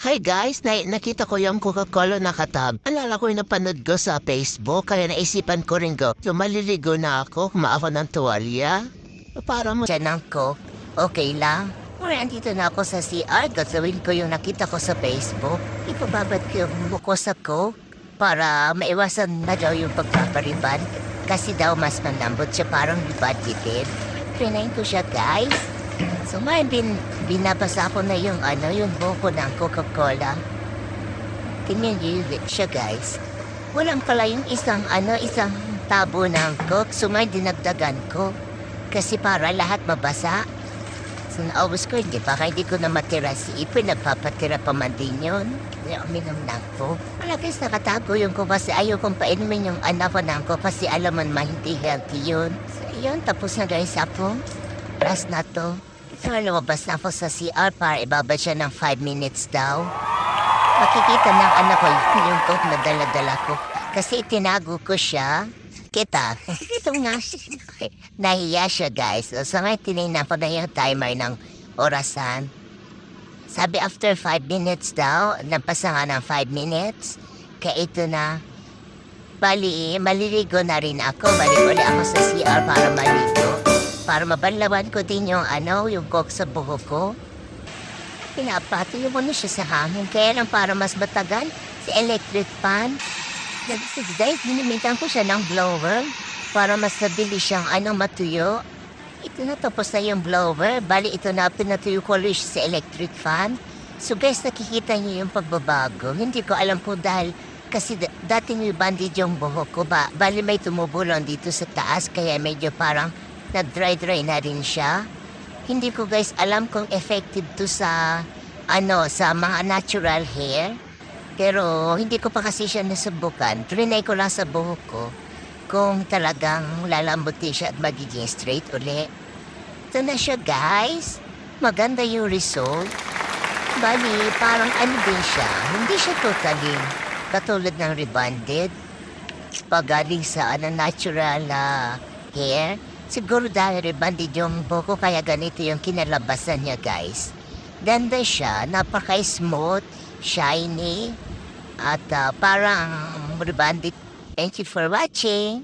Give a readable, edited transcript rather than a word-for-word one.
Hi guys, nakita ko yung Coca-Cola nakatab. Alala ko yung napanood ko sa Facebook, kaya naisipan ko rin go. So maliligo na ako, kumaawa ng tuwalya. Para mo siya ng Coke, okay lang. Or andito na ako sa CR, gagawin ko yung nakita ko sa Facebook. Ipababad ko yung buko sa Coke para maiwasan na daw yung pagpapariban. Kasi daw mas malambot siya, parang ribadited. Trinayin ko siya guys. So may binabasa ko na yung yung buko ng Coca-Cola. Tingnan niyo siya guys. Walang pala yung isang tabo ng Coke. So may dinagdagan ko. Kasi para lahat mabasa. So naubos ko, hindi ko na matira si Ipin. Nagpapatira pa man din yun. Kaya uminom ng Coke. Wala guys, nakatago yung ko kasi ayaw kong painumin yung anak ko ng Coke kasi alam mo naman hindi healthy yun. So yun, tapos na guys ako. Last na to. So lumabas na ako sa CR para ibabad siya ng 5 minutes daw. Makikita ng anak ko yung Coke na dala-dala ko. Kasi itinago ko siya. Kita. Ito nga. Nahiya siya guys. So ngayon tinignan ko na yung timer ng orasan. Sabi after 5 minutes daw. Napasa nga ng 5 minutes. Kaya ito na. Bali, maliligo na rin ako. Balik ulit ako sa CR para maligo. Para mabanlawan ko din yung yung Coke sa buhok ko. Pinapatuyo mo na siya sa hangin. Kaya lang para mas matagal, si electric fan. Dahil ginimitan ko siya ng blower para mas nabili siyang matuyo. Ito na tapos na yung blower. Bali ito na pinatuyo ko ulit sa electric fan. So guys, nakikita niyo yung pagbabago. Hindi ko alam po dahil kasi dati may bandage yung buhok ko. Bali may tumubulong dito sa taas kaya medyo parang nag-dry na rin siya. Hindi ko guys alam kung effective to sa sa mga natural hair. Pero hindi ko pa kasi siya nasubukan. Trinay ko lang sa buhok ko kung talagang lalambutin siya at magiging straight uli. Ito na siya guys. Maganda yung result. Bali, parang din siya. Hindi siya totally katulad ng rebonded. Pagaling sa natural hair. Siguro dahil rebonded yung buhok kaya ganito yung kinalabasan niya guys. Ganda siya, napaka-smooth, shiny, at parang rebonded. Thank you for watching.